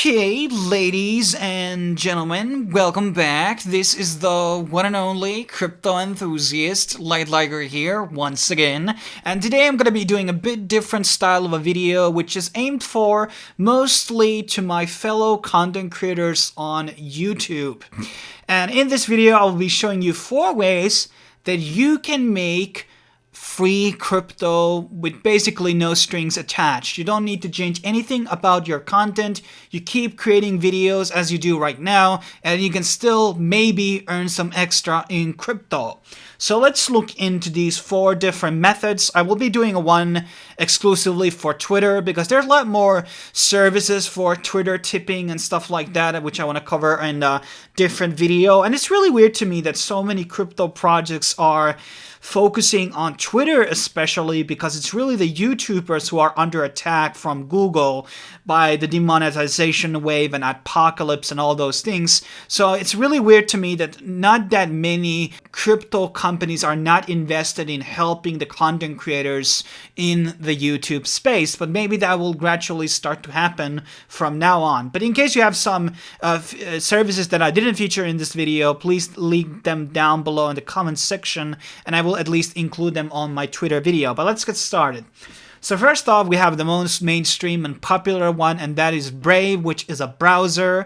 Okay, ladies and gentlemen, welcome back. This is the one and only crypto enthusiast, Light Liger here, once again. And today I'm going to be doing a bit different style of a video, which is aimed for mostly to my fellow content creators on YouTube. And in this video, I'll be showing you 4 ways that you can make free crypto with basically no strings attached. You don't need to change anything about your content. You keep creating videos as you do right now, and you can still maybe earn some extra in crypto. So let's look into these 4 different methods. I will be doing one exclusively for Twitter because there's a lot more services for Twitter tipping and stuff like that, which I want to cover in a different video. And it's really weird to me that so many crypto projects are focusing on Twitter, especially because it's really the YouTubers who are under attack from Google by the demonetization wave and adpocalypse and all those things. So it's really weird to me that not that many crypto companies are not invested in helping the content creators in the YouTube space, but maybe that will gradually start to happen from now on. But in case you have some services that I didn't feature in this video, please link them down below in the comments section, and I will at least include them on my Twitter video. But let's get started. So first off, we have the most mainstream and popular one, and that is Brave, which is a browser.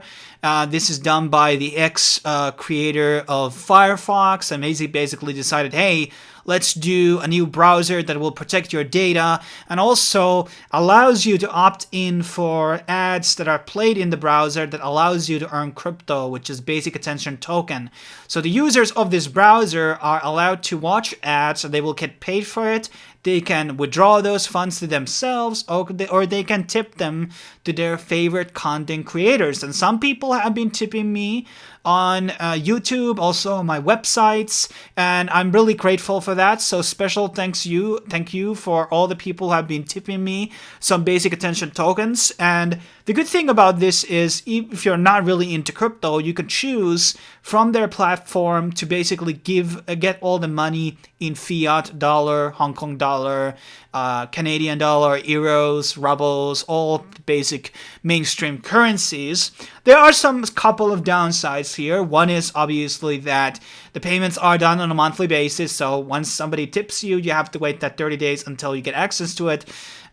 This is done by the ex-creator of Firefox, and he basically decided, hey, let's do a new browser that will protect your data and also allows you to opt in for ads that are played in the browser that allows you to earn crypto, which is basic attention token. So the users of this browser are allowed to watch ads, so they will get paid for it. They can withdraw those funds to themselves, or they can tip them to their favorite content creators. And some people have been tipping me on YouTube, also on my websites, and I'm really grateful for that. So special thank you for all the people who have been tipping me some basic attention tokens. And the good thing about this is if you're not really into crypto, you can choose from their platform to basically get all the money in fiat dollar, Hong Kong dollar, Canadian dollar, euros, rubles, all basic mainstream currencies. There are some couple of downsides here. One is obviously that the payments are done on a monthly basis, so once somebody tips you, you have to wait that 30 days until you get access to it.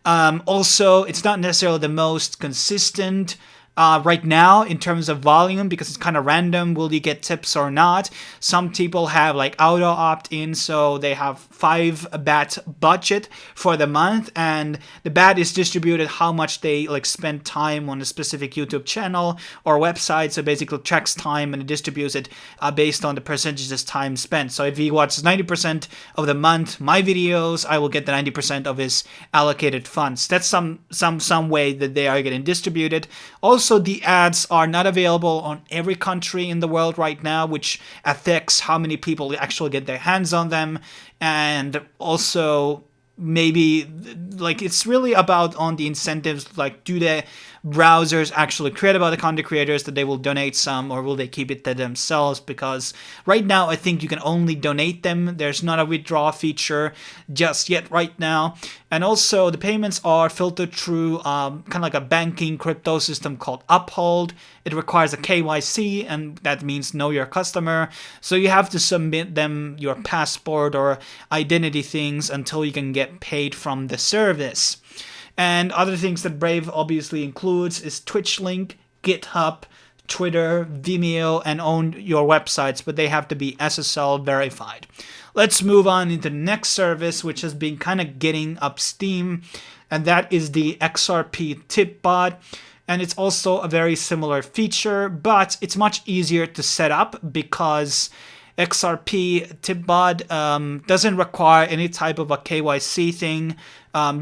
Also, it's not necessarily the most consistent right now in terms of volume because it's kind of random. Will you get tips or not? Some people have like auto opt-in, so they have 5 BAT budget for the month, and the BAT is distributed how much they like spend time on a specific YouTube channel or website. So basically tracks time and it distributes it based on the percentages time spent. So if he watches 90% of the month my videos, I will get the 90% of his allocated funds. That's some way that they are getting distributed. Also, the ads are not available on every country in the world right now, which affects how many people actually get their hands on them. And also, maybe like it's really about on the incentives, like do the browsers actually create about the content creators that they will donate some, or will they keep it to themselves? Because right now I think you can only donate them. There's not a withdraw feature just yet right now. And also the payments are filtered through kind of like a banking crypto system called Uphold. It requires a KYC, and that means know your customer. So you have to submit them your passport or identity things until you can get paid from the service. And other things that Brave obviously includes is Twitch link, GitHub, Twitter, Vimeo, and own your websites, but they have to be SSL verified. Let's move on into the next service, which has been kind of getting up steam, and that is the XRP Tipbot. And it's also a very similar feature, but it's much easier to set up because XRP Tipbot doesn't require any type of a KYC thing.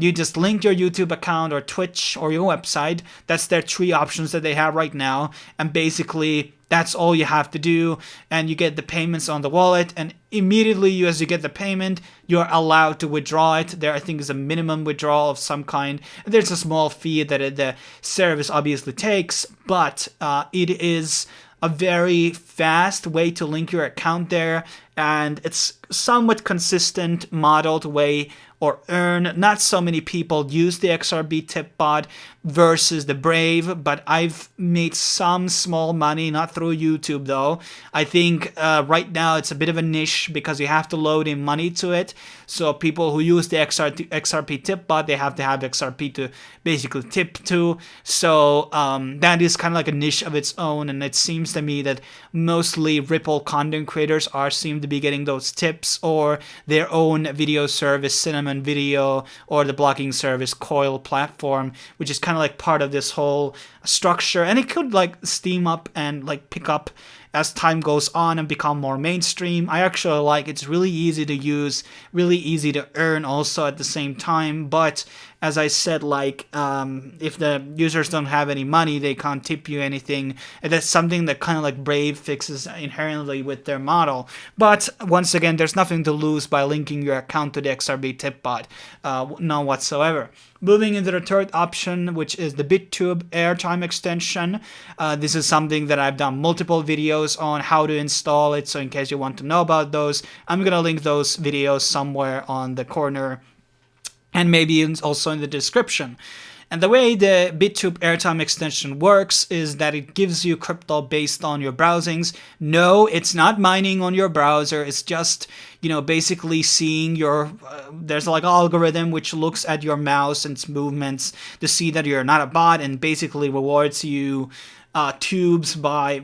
You just link your YouTube account or Twitch or your website. That's their 3 options that they have right now. And basically, that's all you have to do. And you get the payments on the wallet. And immediately, as you get the payment, you're allowed to withdraw it. There, I think, is a minimum withdrawal of some kind. And there's a small fee that the service obviously takes. But it is a very fast way to link your account there, and it's somewhat consistent modeled way or earn. Not so many people use the XRP Tipbot versus the Brave, but I've made some small money, not through YouTube though. I think right now it's a bit of a niche because you have to load in money to it. So people who use the XRP Tipbot, they have to have XRP to basically tip to. So that is kind of like a niche of its own, and it seems to me that mostly Ripple content creators seem to be getting those tips, or their own video service, Cinnamon Video, or the blogging service Coil platform, which is kind of like part of this whole structure, and it could like steam up and like pick up as time goes on and become more mainstream. I actually like it's really easy to use, really easy to earn also at the same time. But as I said, like if the users don't have any money, they can't tip you anything. And that's something that kind of like Brave fixes inherently with their model. But once again, there's nothing to lose by linking your account to the XRP Tipbot, none whatsoever. Moving into the third option, which is the BitTube airtime extension. This is something that I've done multiple videos on how to install it. So in case you want to know about those, I'm going to link those videos somewhere on the corner and maybe also in the description. And the way the BitTube airtime extension works is that it gives you crypto based on your browsings. No, it's not mining on your browser. It's just, you know, basically seeing your, there's like an algorithm which looks at your mouse and its movements to see that you're not a bot and basically rewards you tubes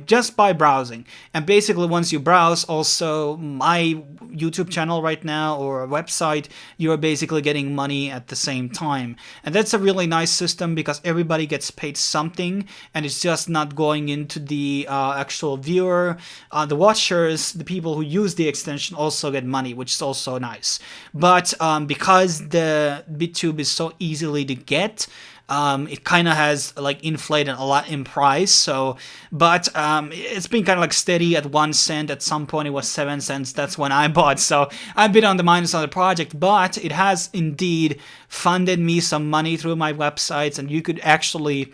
just by browsing. And basically once you browse also my YouTube channel right now or a website, you're basically getting money at the same time. And that's a really nice system because everybody gets paid something, and it's just not going into the actual viewer. The watchers, the people who use the extension also get money, which is also nice. But because the BitTube is so easily to get, it kind of has like inflated a lot in price. So, but it's been kind of like steady at 1 cent. At some point it was 7 cents. That's when I bought. So I've been on the minus on the project, but it has indeed funded me some money through my websites. And you could actually,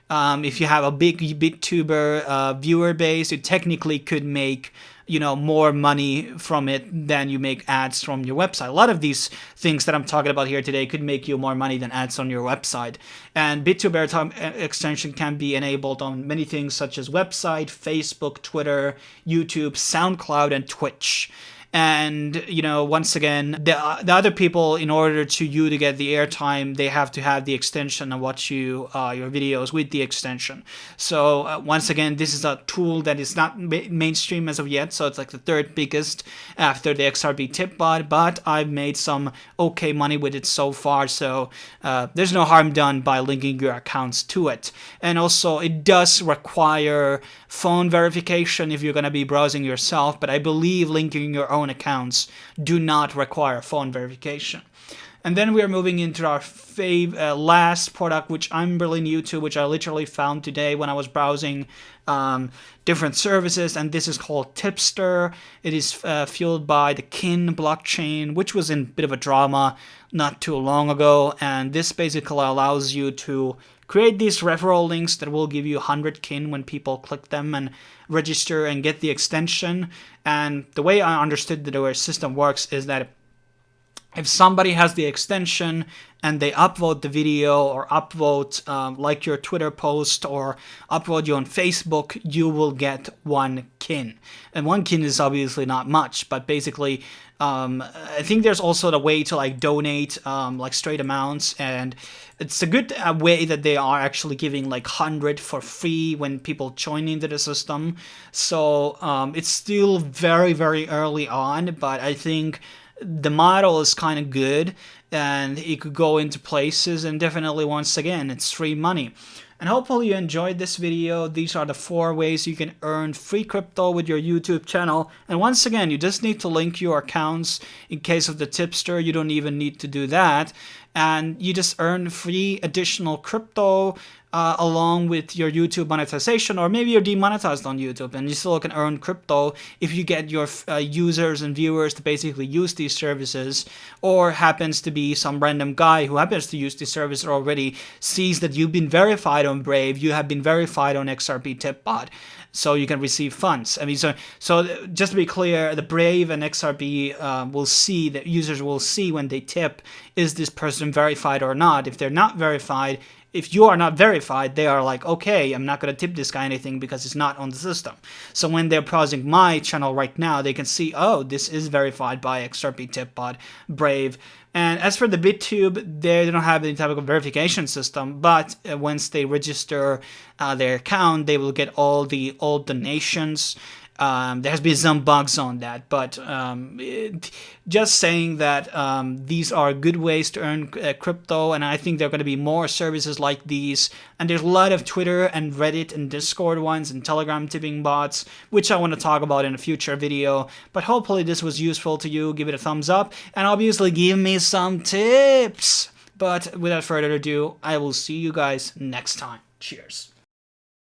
if you have a big BitTuber viewer base, you technically could make, you know, more money from it than you make ads from your website. A lot of these things that I'm talking about here today could make you more money than ads on your website. And BitTube airtime extension can be enabled on many things such as website, Facebook, Twitter, YouTube, SoundCloud, and Twitch. And, you know, once again, the other people, in order to you to get the airtime, they have to have the extension and watch you your videos with the extension. So once again, this is a tool that is not mainstream as of yet. So it's like the third biggest after the XRP Tipbot, but I've made some okay money with it so far. So there's no harm done by linking your accounts to it. And also it does require phone verification if you're going to be browsing yourself, but I believe linking your own accounts do not require phone verification. And then we are moving into our last product, which I'm really new to, which I literally found today when I was browsing different services, and this is called Tipster. It is fueled by the Kin blockchain, which was in a bit of a drama not too long ago, and this basically allows you to create these referral links that will give you 100 kin when people click them and register and get the extension. And the way I understood the way system works is that if somebody has the extension and they upvote the video or upvote like your Twitter post or upload you on Facebook, you will get 1 kin. And 1 kin is obviously not much, but basically I think there's also the way to like donate like straight amounts, and it's a good way that they are actually giving like 100 for free when people join into the system. So it's still very, very early on, but I think the model is kind of good and it could go into places, and definitely once again it's free money. And hopefully you enjoyed this video. These are the 4 ways you can earn free crypto with your YouTube channel. And once again, you just need to link your accounts. In case of the tipster, you don't even need to do that. And you just earn free additional crypto along with your YouTube monetization, or maybe you're demonetized on YouTube and you still can earn crypto if you get your users and viewers to basically use these services, or happens to be some random guy who happens to use this service already, sees that you've been verified on Brave, you have been verified on XRP Tipbot. so you can receive funds. I mean, so just to be clear, the Brave and XRP will see, that users will see when they tip, is this person verified or not. If they're not verified, if you are not verified, they are like, okay, I'm not going to tip this guy anything because it's not on the system. So when they're browsing my channel right now, they can see, oh, this is verified by XRP Tipbot, Brave. And as for the BitTube, they don't have any type of verification system, but once they register their account, they will get all the old donations. There has been some bugs on that, but just saying that these are good ways to earn crypto, and I think there are going to be more services like these. And there's a lot of Twitter and Reddit and Discord ones and Telegram tipping bots, which I want to talk about in a future video. But hopefully this was useful to you. Give it a thumbs up, and obviously give me some tips. But without further ado, I will see you guys next time. Cheers.